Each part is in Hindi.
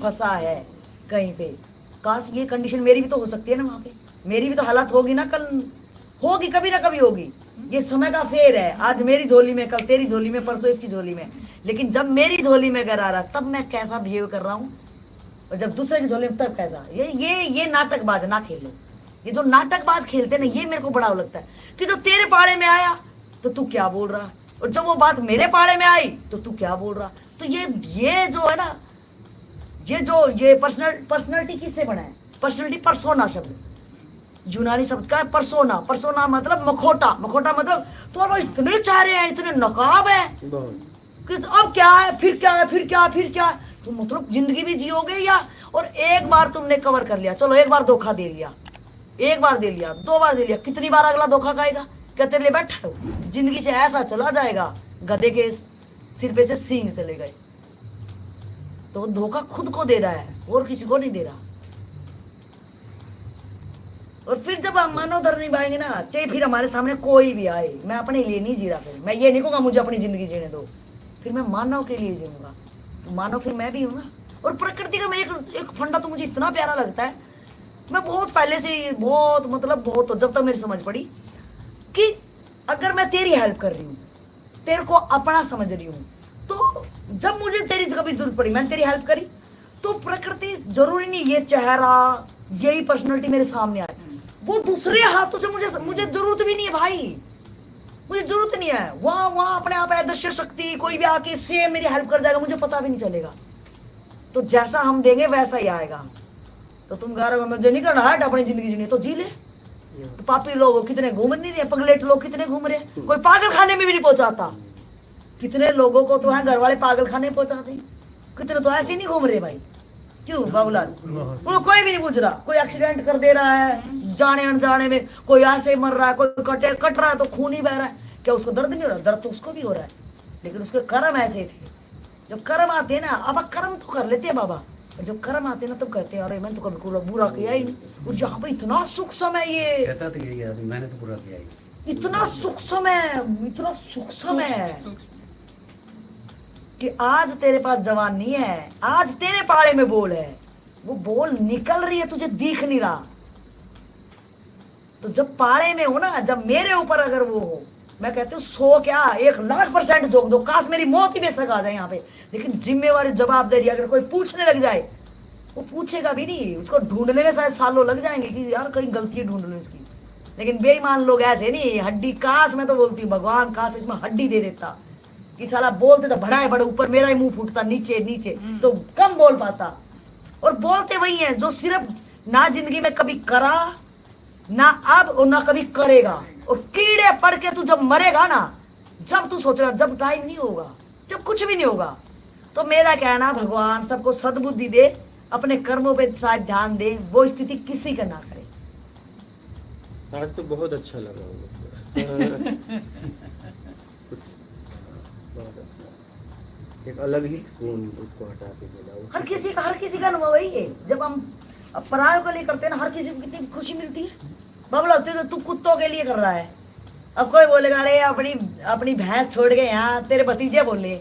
फंसा है कहीं पे, काश ये कंडीशन मेरी भी तो हो सकती है ना, वहां पे मेरी भी तो हालत होगी ना, कल होगी, कभी ना कभी होगी। ये समय का फेर है, आज मेरी झोली में, कल तेरी झोली में, परसों इसकी झोली में। लेकिन जब मेरी झोली में घर आ रहा तब मैं कैसा बिहेव कर रहा हूँ, और जब दूसरे की झोली में तब कैसा। ये नाटकबाज ना खेलो। ये जो नाटकबाज खेलते हैं ना, ये मेरे को बड़ा लगता है कि जो तेरे पाड़े में आया तो तू क्या बोल रहा, और जब वो बात मेरे पाड़े में आई तो तू क्या बोल रहा। तो ये जो है ना, ये पर्सनालिटी किससे बना है? पर्सनालिटी पर्सोना शब्द, यूनानी शब्द का है पर्सोना। पर्सोना मतलब मखोटा, मखोटा मतलब तो इतने चेहरे हैं, इतने नकाब है कि अब क्या है, फिर क्या है, फिर क्या, फिर क्या। तो मतलब जिंदगी भी जियोगे या, और एक बार तुमने कवर कर लिया, चलो एक बार धोखा दे लिया, एक बार दे लिया, 2 बार दे लिया, कितनी बार अगला धोखा खाएगा? क्या तेरे लिए बैठा हो? जिंदगी से ऐसा चला जाएगा, गधे के सिर पे से सींग चले गए। तो धोखा खुद को दे रहा है और किसी को नहीं दे रहा। और फिर जब हम मानव धर्म निभाएंगे ना, चाहे फिर हमारे सामने कोई भी आए, मैं अपने लिए नहीं जी रहा, फिर मैं ये नहीं कहूँगा मुझे अपनी जिंदगी जीने दो, फिर मैं मानव के लिए जीऊंगा। तो मानव फिर मैं भी हूँ ना। और प्रकृति का मैं एक फंडा तो मुझे इतना प्यारा लगता है, मैं बहुत पहले से बहुत जब तक मेरी समझ पड़ी कि अगर मैं तेरी हेल्प कर रही हूँ, तेरे को अपना समझ रही हूँ, तो जब मुझे तेरी कभी जरूरत पड़ी मैंने तेरी हेल्प करी, तो प्रकृति जरूरी नहीं ये चेहरा, यही पर्सनैलिटी मेरे सामने आए, वो दूसरे हाथों से मुझे जरूरत भी नहीं है भाई, मुझे जरूरत नहीं है। वहां अपने आप अदृश्य शक्ति कोई भी आके सेम मेरी हेल्प कर जाएगा, मुझे पता भी नहीं चलेगा। तो जैसा हम देंगे वैसा ही आएगा। तो तुम कह रहे हो मुझे नहीं करना है अपनी जिंदगी जीनी, तो जी ले। तो पापी लोग कितने घूम नहीं रहे, पगलेट लोग कितने घूम रहे, कोई पागल खाने में भी नहीं पहुंचाता। कितने लोगों को तो है घर वाले पागल खाने पहुंचाते, कितने तो ऐसे ही नहीं घूम रहे भाई। क्यों बाबूलाल? वो कोई भी नहीं पूछ रहा, कोई एक्सीडेंट कर दे रहा है जाने अनजाने में, कोई ऐसे मर रहा है, कोई कट रहा है तो खून ही बह रहा है, क्या उसको दर्द नहीं हो रहा? दर्द तो उसको भी हो रहा है, लेकिन उसके कर्म ऐसे थे। जब कर्म आते हैं ना, अब कर्म तो कर लेते हैं बाबा, जब कर्म आते हैं ना तब कहते हैं अरे मैंने तो कभी बुरा किया ही नहीं। और यहाँ पे इतना सूक्ष्म है, ये कहता तो यही है, मैंने तो बुरा किया ही। इतना सूक्ष्म है, इतना सूक्ष्म है कि आज तेरे पास जवान नहीं है, आज तेरे पाड़े में बोल है, वो बोल निकल रही है, तुझे दिख नहीं रहा। तो जब पाड़े में हो ना, जब मेरे ऊपर अगर वो हो, मैं कहती हूँ 100 क्या 1,00,000% झोंक दो, काश मेरी मौत ही बेशक आ जाए यहाँ पे, लेकिन जिम्मेवारी जवाबदारी अगर कोई पूछने लग जाए, वो पूछेगा भी नहीं, उसको ढूंढने में शायद सालों लग जाएंगे कि यार कहीं गलती ढूंढ लो इसकी। लेकिन बेईमान लोग ऐसे नहीं, हड्डी, काश मैं तो बोलती हूँ भगवान काश इसमें हड्डी दे देता कि साला बोलते तो बड़ा है बड़ा, ऊपर मेरा ही मुंह फूटता, नीचे नीचे तो कम बोल पाता। और बोलते वही है जो सिर्फ ना जिंदगी में कभी करा ना अब और ना कभी करेगा। और कीड़े पड़ के तू जब मरेगा ना, जब तू सोचेगा, जब टाइम नहीं होगा, जब कुछ भी नहीं होगा। तो मेरा कहना भगवान सबको सद्बुद्धि दे, अपने कर्मों पे शायद ध्यान दे, वो स्थिति किसी का ना करे। आज तो बहुत अच्छा लगा एक अलग ही सुकून उसको हटा के मिला। हर किसी का अनुभव वही है। जब हम परायों के लिए करते हैं ना, हर किसी को कितनी खुशी मिलती है। बाबला तो तू कुत्तों के लिए कर रहा है, अब कोई बोलेगा अरे अपनी भैंस छोड़ के यहाँ, तेरे भतीजे बोले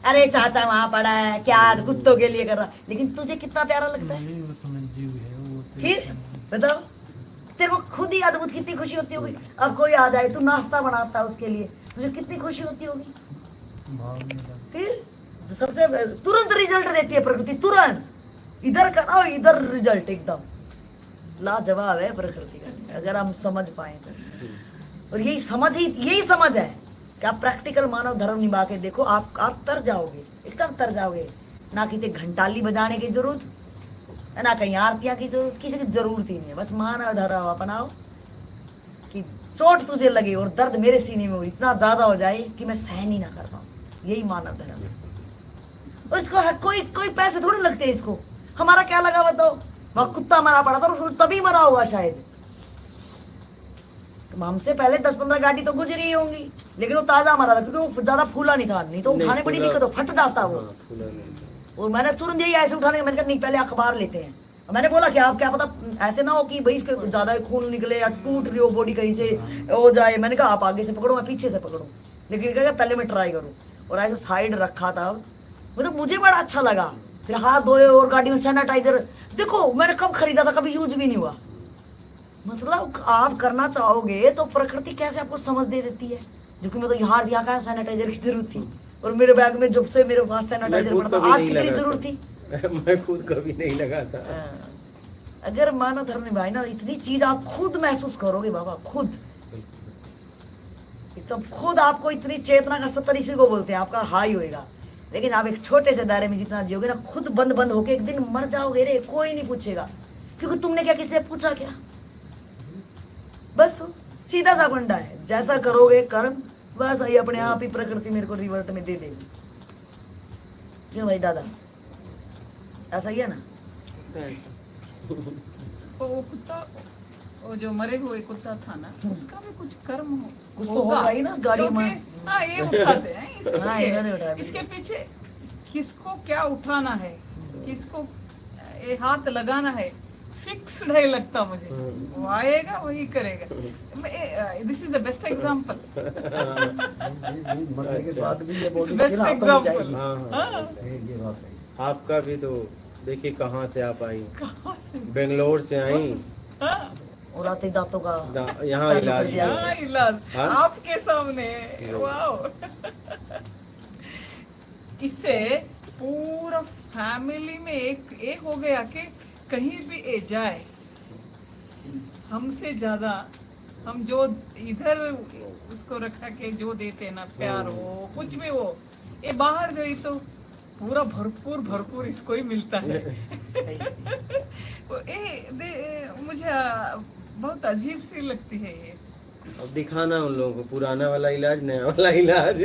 अरे चाचा वहां पड़ा है क्या कुत्तों के लिए कर रहा, लेकिन तुझे कितना प्यारा लगता है। फिर बताओ, तेरे को खुद ही अद्भुत कितनी खुशी होती होगी। अब कोई आ जाए, तू नाश्ता बनाता है उसके लिए, तुझे कितनी खुशी होती होगी। फिर सबसे तुरंत रिजल्ट देती है प्रकृति, तुरंत इधर कराओ इधर रिजल्ट एकदम लाजवाब है प्रकृति का, अगर हम समझ पाए तो। और यही समझ है कि आप प्रैक्टिकल मानव धर्म निभा के देखो, आप तर जाओगे, एकदम तर जाओगे। ना किसी घंटाली बजाने की जरूरत है, ना कहीं आरतियां की जरूरत, किसी की जरूरत ही नहीं है। बस मानव धर्म अपनाओ कि चोट तुझे लगे और दर्द मेरे सीने में इतना ज्यादा हो जाए कि मैं सहन ही ना कर पाऊं, यही मानव धर्म है। और इसको कोई पैसे थोड़ी लगते हैं इसको, हमारा क्या लगा बताओ। वह कुत्ता मरा पड़ा था और तभी मरा होगा शायद, तो हमसे पहले 10-15 गाड़ी तो गुजरी होंगी, लेकिन वो ताजा मरा था क्योंकि वो ज्यादा फूला नहीं था, नहीं तो उठाने बड़ी दिक्कत हो, फट जाता वो। और मैंने तुरंत यही ऐसे उठाने, मैंने कहा नहीं पहले अखबार लेते हैं। मैंने बोला कि आप क्या पता ऐसे ना हो कि भाई इसके ज्यादा खून निकले या टूट रही हो बॉडी कहीं से हो जाए। मैंने कहा आप आगे से पकड़ो मैं पीछे से पकड़ू, लेकिन क्या पहले मैं ट्राई करूँ। और ऐसे साइड रखा था, मतलब मुझे बड़ा अच्छा लगा। फिर हाथ धोए और गाड़ी में सैनिटाइजर। देखो मैंने कब खरीदा था, कभी यूज भी नहीं हुआ। मतलब आप करना चाहोगे तो प्रकृति कैसे आपको समझ दे देती है। जो कि मैं तो यहाँ दिया का सैनिटाइजर की जरूरत थी, और मेरे बैग में जब से मेरे पास सैनिटाइजर पड़ा था, आज कितनी जरूरत थी। मैं खुद कभी नहीं लगा था। अगर मानव धर्म निभाए ना, इतनी चीज आप खुद महसूस करोगे बाबा, खुद एकदम खुद आपको इतनी चेतना का स्तर इसी को बोलते हैं, आपका हाई होएगा। लेकिन आप एक छोटे से दायरे में जितना जियोगे ना, खुद बंद बंद होके एक दिन मर जाओगे रे, कोई नहीं पूछेगा, क्योंकि तुमने क्या किसी से पूछा क्या। बस तो सीधा सा फंडा है, जैसा करोगे कर्म, बस ये अपने आप ही प्रकृति मेरे को रिवर्ट में दे देगी। क्यों भाई दादा, ऐसा ही है ना। वो कुत्ता, वो जो मरे हुए कुत्ता था ना, उसका भी कुछ कर्म हो, कुछ तो होगा ही ना, गाड़ी में। हाँ ये उठाते हैं हाँ, इन्होंने उठाया। इसके पीछे किसको क्या उठाना है, किसको ये हाथ लगाना है, फिक्स नहीं लगता मुझे। वो आएगा वही करेगा। This is the best example, मरने के बाद भी ये बॉडी बेस्ट एग्जाम्पल। आपका भी तो देखिए कहाँ से आप आई, बेंगलोर से आई, और आते ही दांतों का यहाँ इलाज दिया। हाँ, इलाज हाँ? आपके सामने। वाओ। इससे पूरा फैमिली में एक हो गया कि कहीं भी ए जाए, हमसे ज्यादा हम जो इधर उसको रखा के जो देते ना, प्यार हो कुछ भी हो, ये बाहर गई तो पूरा भरपूर इसको ही मिलता है। मुझे बहुत अजीब सी लगती है ये। अब दिखाना उन लोगों को पुराना वाला इलाज, नया वाला इलाज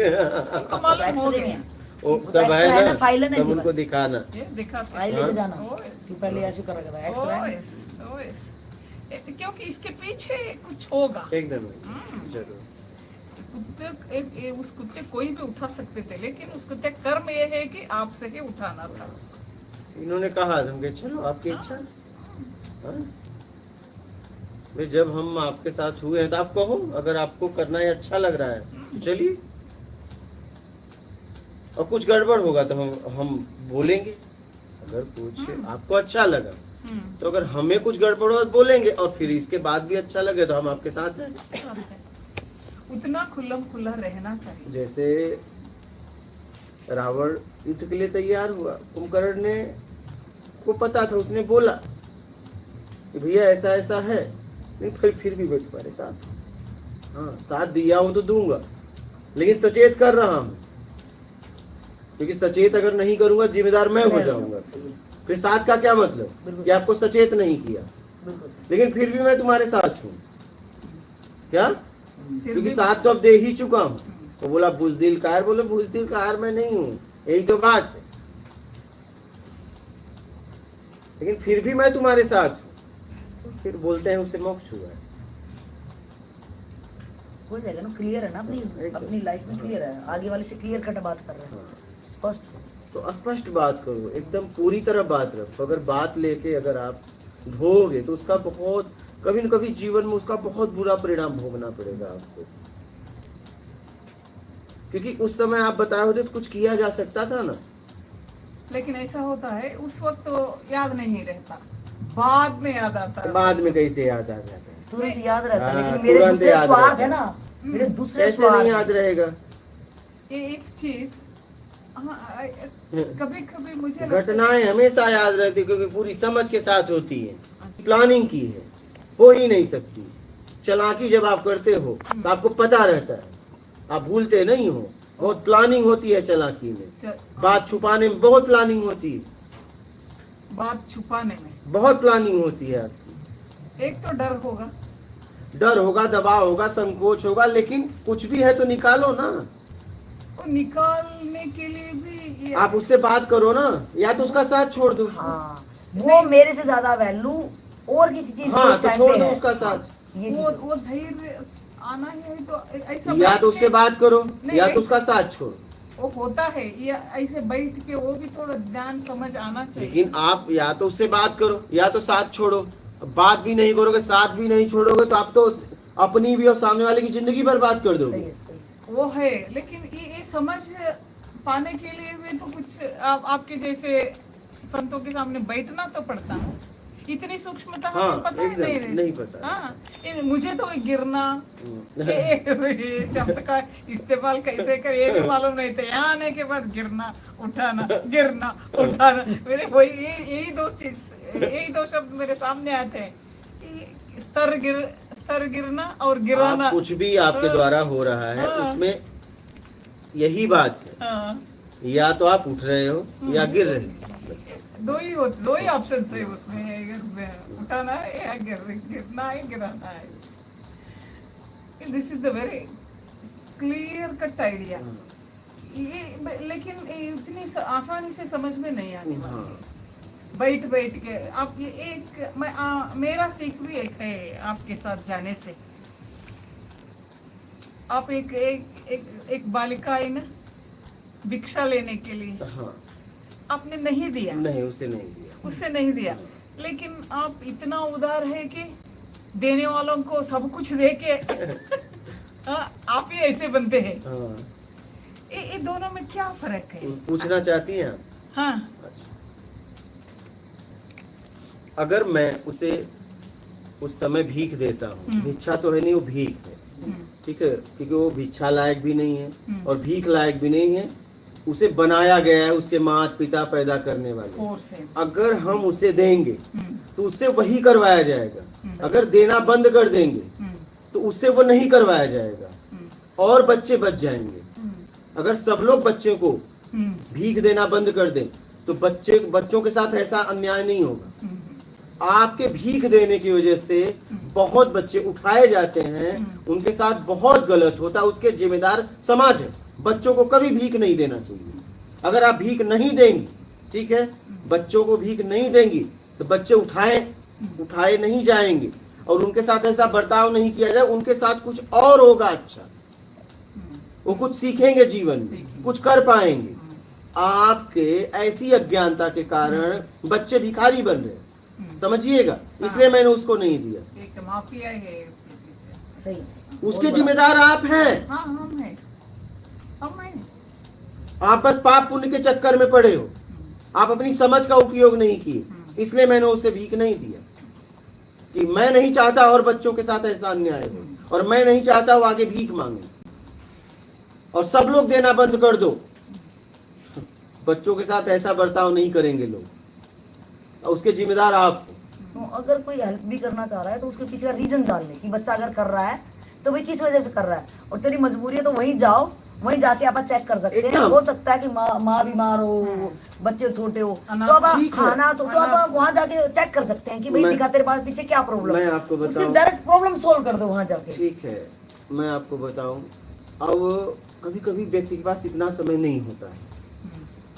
तो मालूम हो गया, वो सब है ना, फाइल है ना, सब उनको दिखाना। ये दिखाते फाइल हैं। लेके जाना, ओए, कि पहले ऐसे करा था एक्सरे। ओए, क्योंकि इसके पीछे कुछ होगा। एकदम जरूर। उस कुत्ते कोई भी उठा सकते थे, लेकिन उस कुत्ते कर्म ये है कि आपसे ही उठाना था। इन्होंने कहा था कि चलो आपकी इच्छा। हाँ? भाई जब हम आपके साथ हुए हैं तो आप कहो, अगर आपको करना है अच्छा लग रहा है तो चलिए, और कुछ गड़बड़ होगा तो हम बोलेंगे। अगर कुछ आपको अच्छा लगा तो अगर हमें कुछ गड़बड़ हो तो बोलेंगे, और फिर इसके बाद भी अच्छा लगे तो हम आपके साथ हैं। उतना खुल्लम खुल्ला रहना चाहिए। जैसे रावण युद्ध के लिए तैयार हुआ, कुंभकर्ण ने को पता था, उसने बोला कि भैया ऐसा ऐसा है, नहीं फिर भी मैं तुम्हारे साथ। हाँ साथ दिया हूं तो दूंगा, लेकिन सचेत कर रहा हूं, क्योंकि सचेत अगर नहीं करूंगा जिम्मेदार मैं हो जाऊंगा। फिर साथ का क्या मतलब कि आपको सचेत नहीं किया, लेकिन फिर भी मैं तुम्हारे साथ हूँ। क्या? क्योंकि साथ तो अब दे ही चुका हूँ। तो बोला बुजदिल कार, बोले बुजदिल कार मैं नहीं हूँ, यही तो बात है, लेकिन फिर भी मैं तुम्हारे साथ हूँ। तो फिर बोलते हैं उससे मोक्ष हुआ है। हो जाएगा ना, क्लियर है ना, अपनी लाइफ में क्लियर है। आगे वाले से क्लियर कट बात कर रहे हैं, स्पष्ट। तो स्पष्ट बात करो, एकदम पूरी तरह बात रखो। अगर बात लेके अगर आप ढोगे तो उसका बहुत कभी न कभी जीवन में उसका बहुत बुरा परिणाम भोगना पड़ेगा आपको, क्योंकि उस समय आप बताए होते तो कुछ किया जा सकता था ना। लेकिन ऐसा होता है उस वक्त तो याद नहीं रहता, बाद में याद आता है। बाद में कैसे याद आ जाता है? तुरंत याद रहता है, हाँ, लेकिन मेरे तुरंत दूसरे याद स्वार्थ रहता है ना, मेरे दूसरे कैसे स्वार्थ नहीं है। याद रहेगा? ये एक चीज कभी कभी मुझे घटनाएं हमेशा याद रहती, क्योंकि पूरी समझ के साथ होती है, प्लानिंग की है, हो ही नहीं सकती। चालाकी जब आप करते हो तो आपको पता रहता है, आप भूलते नहीं हो। बहुत प्लानिंग होती है चालाकी में, बात छुपाने में बहुत प्लानिंग होती है, बात छुपाने में बहुत प्लानिंग होती है आपकी। एक तो डर होगा, डर होगा, दबाव होगा, संकोच होगा, लेकिन कुछ भी है तो निकालो ना। वो निकालने के लिए भी आप उससे बात करो ना, या तो उसका साथ छोड़ दो। हाँ, वो मेरे से ज्यादा वैल्यू और किसी चीज को हाँ उस तो time छोड़ पे दो है। उसका साथ, ये चीज है। वो धैर्य आना ही है। तो ऐसा या बैठ तो उससे के- बात करो नहीं, या तो उसका साथ छोड़ो। वो होता है, ये ऐसे बैठ के वो भी थोड़ा ध्यान समझ आना चाहिए। लेकिन आप या तो उससे बात करो या तो साथ छोड़ो। बात भी नहीं करोगे, साथ भी नहीं छोड़ोगे, तो आप तो अपनी भी और सामने वाले की जिंदगी बर्बाद कर सही दोगे। है, सही है। वो है, लेकिन ये समझ पाने के लिए भी तो कुछ आपके जैसे संतों के सामने बैठना तो पड़ता है, इतनी सूक्ष्मता हाँ, हमें पता ही एकदम नहीं रहती। नहीं पता। हाँ, मुझे तो गिरना ये शब्द का इस्तेमाल कैसे कर ये भी मालूम नहीं था। यहाँ आने के बाद गिरना उठाना गिरना उठाना, मेरे वही यही दो शब्द मेरे सामने आते हैं कि स्तर गिरना और गिराना। आप कुछ भी आपके द्वारा हो रहा है हाँ। उसमें यही बात है, हाँ, या तो आप उठ रहे हो या गिर रहे हो। दो ही ऑप्शन है उसमें, उठाना है या गिरना है गिराना है। This is the very clear cut idea. ये लेकिन इतनी आसानी से समझ में नहीं आने वाली। हाँ। बैठ के आप ये मेरा सीख भी एक है आपके साथ जाने से। आप एक बालिका है ना, भिक्षा लेने के लिए हाँ, आपने नहीं दिया, नहीं उसे नहीं दिया। उससे नहीं दिया, लेकिन आप इतना उदार है कि देने वालों को सब कुछ दे के हाँ, आप ही ऐसे बनते हैं। हाँ। ये दोनों में क्या फर्क है? पूछना चाहती हैं आप? हाँ, अगर मैं उसे उस समय भीख देता हूँ, भिक्षा तो है नहीं, वो भीख है, ठीक है, क्योंकि वो भिक्षा लायक भी नहीं है और भीख लायक भी नहीं है, उसे बनाया गया है उसके माता पिता पैदा करने वाले। और से अगर हम उसे देंगे तो उससे वही करवाया जाएगा, अगर देना बंद कर देंगे तो उससे वो नहीं करवाया जाएगा और बच्चे बच जाएंगे। अगर सब लोग बच्चे को भीख देना बंद कर दें तो बच्चों के साथ ऐसा अन्याय नहीं होगा। आपके भीख देने की वजह से बहुत बच्चे उठाए जाते हैं, उनके साथ बहुत गलत होता है, उसके जिम्मेदार समाज है। बच्चों को कभी भीख नहीं देना चाहिए। अगर आप भीख नहीं देंगी, ठीक है, बच्चों को भीख नहीं देंगी तो बच्चे उठाए नहीं जाएंगे और उनके साथ ऐसा बर्ताव नहीं किया जाए, उनके साथ कुछ और होगा अच्छा, वो कुछ सीखेंगे जीवन में, कुछ कर पाएंगे। आपके ऐसी अज्ञानता के कारण बच्चे भिखारी बन रहे हैं, समझिएगा, इसलिए मैंने उसको नहीं दिया। एक माफिया है सही। उसके जिम्मेदार आप हैं। हाँ, हम हैं। आप बस पाप पुण्य के चक्कर में पड़े हो, आप अपनी समझ का उपयोग नहीं किए, इसलिए मैंने उसे भीख नहीं दिया। कि मैं नहीं चाहता और बच्चों के साथ ऐसा अन्याय हो, और मैं नहीं चाहता वो आगे भीख मांगे, और सब लोग देना बंद कर दो। बच्चों के साथ ऐसा बर्ताव नहीं करेंगे लोग, और उसके जिम्मेदार आप। तो अगर कोई हेल्प भी करना चाह रहा है तो उसके पीछे का रीजन जान ले कि बच्चा अगर कर रहा है तो भाई किस वजह से कर रहा है, और तेरी मजबूरी है तो वहीं जाओ, वहीं जाके आप चेक कर सकते हैं। हो सकता है कि माँ बीमार हो, बच्चे छोटे हो, तो अब आप खाना तो आप वहाँ जाके चेक कर सकते हैं कि भाई दिखा तेरे पास पीछे क्या प्रॉब्लम है, मैं आपको उसकी बताऊं, डायरेक्ट प्रॉब्लम सोल्व कर दो वहाँ जाके। ठीक है, मैं आपको बताऊं, अब कभी कभी व्यक्ति के पास इतना समय नहीं होता है,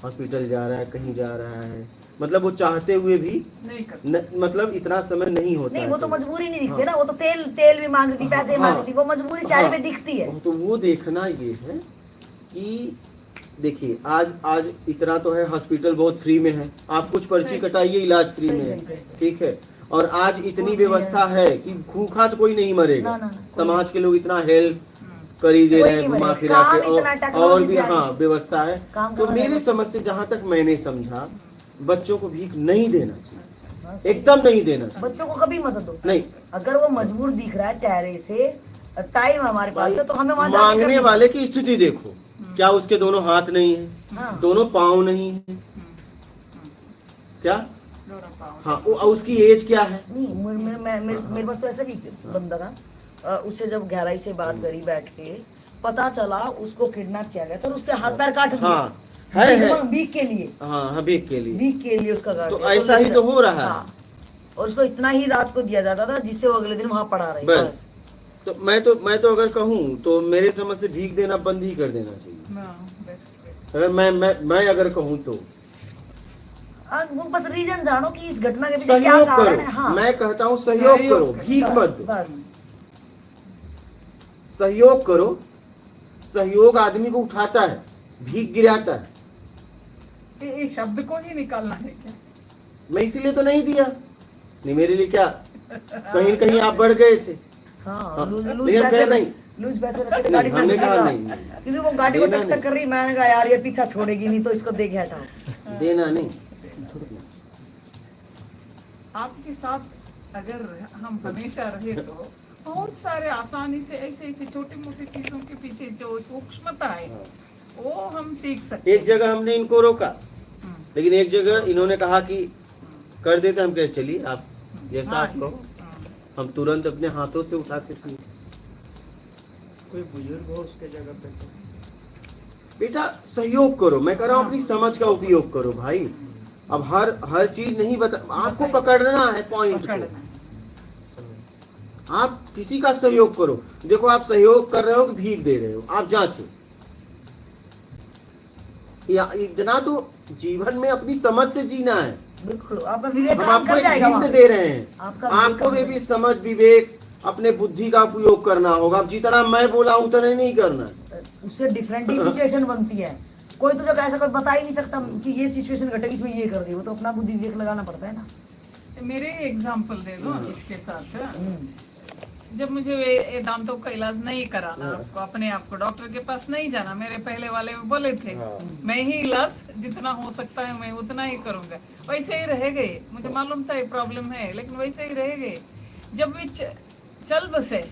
हॉस्पिटल जा रहा है, कहीं जा रहा है, मतलब वो चाहते हुए भी नहीं कर मतलब इतना समय नहीं होता नहीं, है। वो तो मजबूरी नहीं दिखती ना, वो तो तेल भी मांग रही थी, पैसे मांग रही थी, वो मजबूरी चेहरे पे दिखती है। तो वो देखना ये है कि देखिए, आज इतना तो है, हॉस्पिटल बहुत फ्री में है, आप कुछ पर्ची कटाइए, इलाज फ्री में है, ठीक है, और आज इतनी व्यवस्था है कि भूखा तो कोई नहीं मरेगा। समाज के लोग इतना हेल्प करी दे रहे हैं, घुमा फिरा के, और भी हाँ व्यवस्था है। तो मेरे समझ से जहाँ तक मैंने समझा, बच्चों को भीख नहीं देना चाहिए, एकदम नहीं देना चाहिए। बच्चों को कभी मत दो नहीं, अगर वो मजबूर दिख रहा है चेहरे से, टाइम हमारे पास है तो हमें वहाँ मांगने वाले की स्थिति देखो, क्या उसके दोनों हाथ नहीं है, दोनों पाँव नहीं है क्या? हाँ, उसकी एज क्या है? नहीं, मेरे पास तो ऐसा भी बंदा था, उससे जब गहराई से बात करी बैठ के, पता चला उसको किडनैप किया गया था, उसके हाथ पैर काट दिए। हाँ, है भीख के लिए। हाँ, भीख के लिए उसका काट तो दिया। ऐसा ही तो हो रहा है। हाँ, और उसको इतना ही रात को दिया जाता था जिससे वो अगले दिन वहाँ पड़ा रहे। बस, तो मैं तो अगर कहूँ तो मेरे समझ से भीख देना बंद ही कर देना चाहिए। अगर मैं अगर कहूँ तो वो बस रीजन जानो कि इस घटना के पीछे क्या सहयोग कारण करो। है। हाँ, मैं कहता हूँ सहयोग करो, भीख मत दो, बस सहयोग करो। सहयोग आदमी को उठाता है, भीख गिराता है। ये शब्द को ही निकालना है क्या? मैं इसीलिए तो नहीं दिया, नहीं मेरे लिए क्या, कहीं कहीं आप बढ़ गए थे। हाँ, लूज लेकिन पैसे नहीं, लूज पैसे रखे थे गाड़ी हमने कहा में, नहीं, क्योंकि वो गाड़ी को टक्कर कर रही, मैंने कहा यार ये पीछा छोड़ेगी नहीं तो इसको देखे हटाओ। देना नहीं। आपके साथ अगर हम हमेशा रहे तो बहुत सारे आसानी से ऐसे ऐसे छोटी मोटी चीजों के पीछे जो सूक्ष्मता है वो हम सीख सकते एक जगह हमने इनको रोका, लेकिन एक जगह इन्होंने कहा कि कर देते, हम कहे चलिए आप जैसा हाँ, आप कहो। हम तुरंत अपने हाथों से उठा के पिए। कोई बुजुर्ग हो उसके जगह पे तो बेटा सहयोग करो, मैं कह रहा हूँ अपनी समझ का उपयोग करो भाई। अब हर चीज नहीं बता, आपको पकड़ना है पॉइंट को। पकड़ना। आप किसी का सहयोग करो। देखो आप सहयोग कर रहे हो कि भीख दे रहे हो, आप जांचो। या इतना तो जीवन में अपनी समझ से जीना है। बिल्कुल आपका विवेक हम काम आपको कर एक जाएगा हिंट वहाँ। दे रहे हैं, आपका आपको विवेक भी समझ विवेक अपने बुद्धि का उपयोग करना होगा। अब जितना मैं बोला उतना नहीं करना है। उससे डिफरेंट ही सिचुएशन बनती है। कोई तो जब ऐसा कोई बता ही नहीं सकता कि ये सिचुएशन घटेगी इसमें ये कर दी, वो तो अपना बुद्धि विवेक लगाना पड़ता है ना। मेरे एग्जाम्पल दे दो इसके साथ। जब मुझे ये दांतों का इलाज नहीं कराना, आपको अपने आप को डॉक्टर के पास नहीं जाना, मेरे पहले वाले बोले थे मैं ही इलाज जितना हो सकता है मैं उतना ही करूंगा, वैसे ही रह गए। मुझे मालूम था ये प्रॉब्लम है, लेकिन वैसे ही रह गए। जब वे चल बसे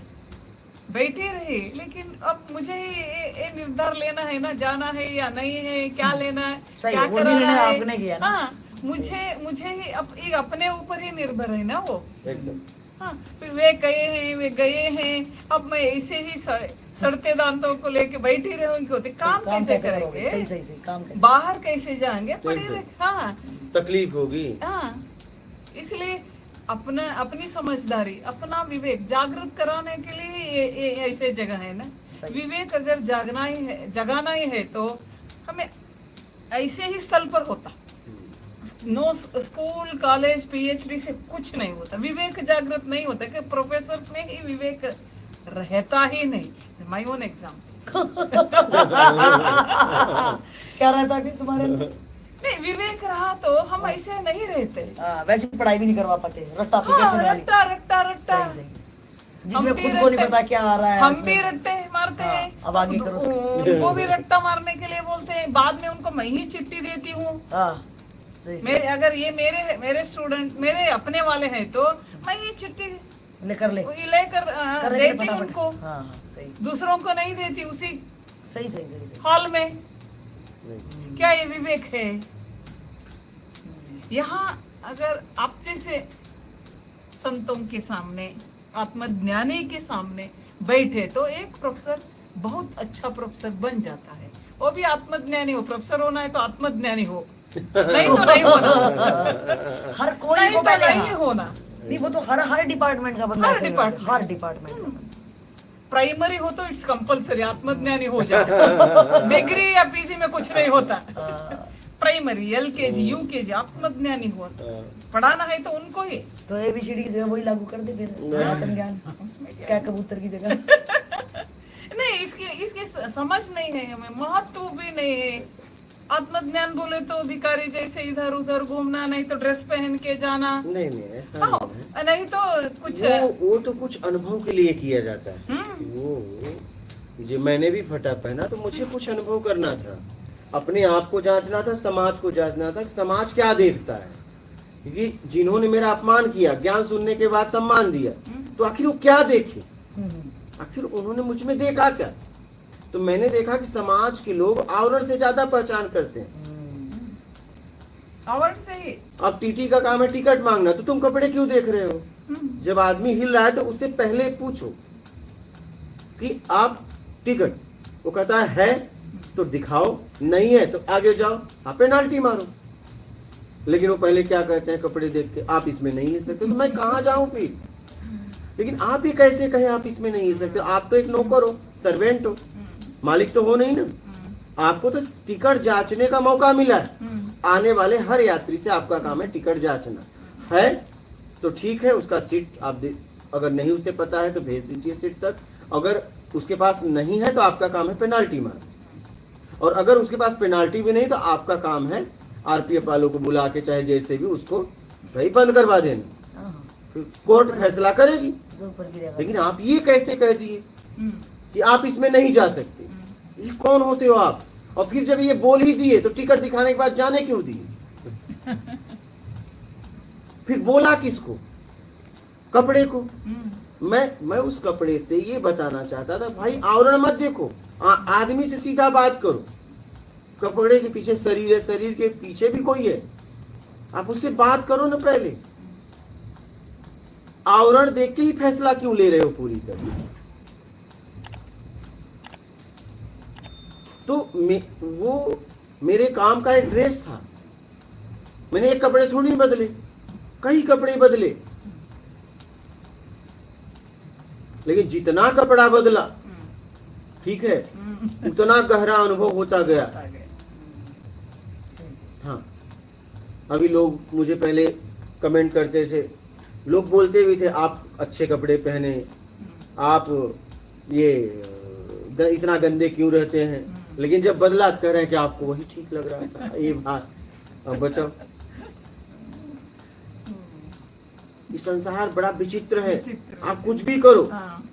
बैठे रहे, लेकिन अब मुझे ये निर्धार लेना है ना, जाना है या नहीं है, क्या लेना है, सही, क्या वो कराना निर्णय है। आपने किया ना। हाँ, मुझे ही अपने ऊपर ही निर्भर है ना वो। एकदम हाँ, फिर वे गए हैं, अब मैं ऐसे ही सड़ते दांतों को लेके बैठी रहूंगी, होते काम कैसे करेंगे, सही सही सही काम करेंगे। बाहर कैसे जाएंगे, पड़े रहे। हाँ तकलीफ होगी। हाँ, इसलिए अपनी समझदारी, अपना विवेक जागृत कराने के लिए ये ऐसे जगह है ना। विवेक अगर जगाना ही है तो हमें ऐसे ही स्थल पर होता। नो स्कूल कॉलेज पीएचडी से कुछ नहीं होता। विवेक जागृत नहीं होता कि प्रोफेसर में ही विवेक रहता ही नहीं। My own example. क्या रहता कि तुम्हारे में? नहीं, विवेक रहा तो हम ऐसे नहीं रहते। वैसे पढ़ाई भी नहीं करवा पाते, रट्टा हाँ, एप्लीकेशन वाली। रट्टा सही, सही। जिसमें खुद को नहीं पता क्या आ रहा है। हम उसमें। भी रट्टे मारते हाँ, हैं। अब आगे करो। उनको भी रट्टा मारने के लिए बोलते हैं, बाद में उनको मैं ही चिट्ठी देती हूँ। हाँ, सही, मेरे अगर ये मेरे स्टूडेंट मेरे अपने वाले हैं तो मैं ये चिट्ठी लेकर ले लेकर करेंगे देती फटाफट। उनको, हाँ, हाँ, सही दूसरों को नहीं देती उसी सही सही सही सही। हॉल में। क्या ये विवेक है? यहाँ अगर आप जैसे संतों के सामने, आत्मज्ञानी के सामने बैठे तो एक प्रोफेसर बहुत अच्छा प्रोफेसर बन जाता है। वो भी आत्मज्ञानी हो। प्रोफेसर होना है तो आत्मज्ञानी हो, नहीं तो नहीं होना। हर कोई नहीं को तो पहले नहीं होना। नहीं, वो तो हर डिपार्टमेंट का बंदा हर ऐसे होता है, डिपार्टमेंट। हर डिपार्टमेंट का। प्राइमरी हो तो इट्स कंपलसरी आत्मज्ञानी हो जाए। डिग्री या पीजी में कुछ नहीं होता। प्राइमरी एलकेजी यूकेजी आत्मज्ञानी हुआ। पढ़ाना है तो उनको ही। तो एबीसीडी की जगह वही लागू कर दे फिर, आत्मज्ञान क्या कबूतर की जगह। नहीं, इसके समझ नहीं है, हमें महत्व भी नहीं है। आत्मज्ञान बोले तो भिखारी जैसे इधर उधर घूमना, नहीं तो ड्रेस पहन के जाना। नहीं ऐसा हाँ, नहीं है। नहीं तो कुछ वो तो कुछ अनुभव के लिए किया जाता है। वो जो मैंने भी फटा पहना तो मुझे कुछ अनुभव करना था, अपने आप को जांचना था, समाज को जांचना था कि समाज क्या देखता है। क्योंकि जिन्होंने मेरा अपमान किया, ज्ञान सुनने के बाद सम्मान दिया, तो आखिर वो क्या देखे, आखिर उन्होंने मुझ में देखा क्या। तो मैंने देखा कि समाज के लोग आवरण से ज्यादा पहचान करते हैं। आवरण से ही। अब टीटी का काम है टिकट मांगना, तो तुम कपड़े क्यों देख रहे हो? जब आदमी हिल रहा है तो उससे पहले पूछो कि आप टिकट, वो कहता है तो दिखाओ, नहीं है तो आगे जाओ, आप पेनाल्टी मारो। लेकिन वो पहले क्या कहते हैं, कपड़े देख के आप इसमें नहीं हिल सकते, तो मैं कहाँ जाऊं फिर। लेकिन आप ही कैसे कहें आप इसमें नहीं हिल सकते? आप तो एक नौकर हो, सर्वेंट हो, मालिक तो हो नहीं ना। आपको तो टिकट जांचने का मौका मिला है। आने वाले हर यात्री से आपका काम है टिकट जांचना है, तो ठीक है, उसका सीट आप अगर नहीं उसे पता है तो भेज दीजिए सीट तक। अगर उसके पास नहीं है तो आपका काम है पेनाल्टी मार, और अगर उसके पास पेनाल्टी भी नहीं तो आपका काम है आरपीएफ वालों को बुला के चाहे जैसे भी उसको भाई बंद करवा देना, फिर कोर्ट फैसला करेगी। लेकिन आप ये कैसे कह दिए कि आप इसमें नहीं जा सकते? ये कौन होते हो आप? और फिर जब ये बोल ही दिए तो टिकट दिखाने के बाद जाने क्यों दिए? फिर बोला किसको? कपड़े को। मैं उस कपड़े से ये बताना चाहता था, भाई आवरण मत देखो, आदमी से सीधा बात करो। कपड़े के पीछे शरीर है, शरीर के पीछे भी कोई है, आप उससे बात करो ना पहले। आवरण देख के ही फैसला क्यों ले रहे हो पूरी तरह? तो वो मेरे काम का एक ड्रेस था, मैंने एक कपड़े थोड़ी बदले, कई कपड़े बदले, लेकिन जितना कपड़ा बदला, ठीक है, उतना गहरा अनुभव होता गया। हाँ, अभी लोग मुझे पहले कमेंट करते थे, लोग बोलते भी थे आप अच्छे कपड़े पहने, आप ये इतना गंदे क्यों रहते हैं, लेकिन जब बदला तो कह रहे हैं कि आपको वही ठीक लग रहा था। ये बात अब बताओ, ये संसार बड़ा विचित्र है। आप कुछ भी करो,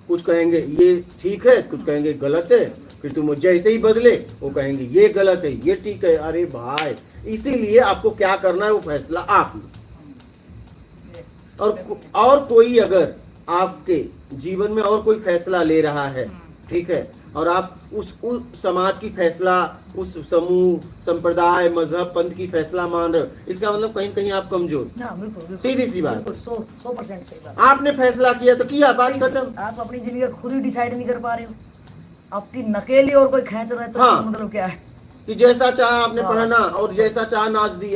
कुछ कहेंगे ये ठीक है, कुछ कहेंगे गलत है, फिर तुम जैसे ही बदले वो कहेंगे ये गलत है, ये ठीक है। अरे भाई, इसीलिए आपको क्या करना है वो फैसला आप लो। और कोई अगर आपके जीवन में और कोई फैसला ले रहा है, ठीक है, और आप उस समाज की फैसला, उस समूह, संप्रदाय, मजहब, पंथ की फैसला मान रहे हो, इसका मतलब कहीं कहीं आप कमजोर। सीधी सी बात, 100% सही बात। आपने फैसला किया तो किया, बात खत्म। आप अपनी जिंदगी का खुद ही डिसाइड नहीं कर पा रहे हो, आपकी नकेली और कोई खींच रहा है तो हाँ। मतलब क्या है? कि जैसा चाहा आपने पढ़ना और जैसा चाहा नाच दिया।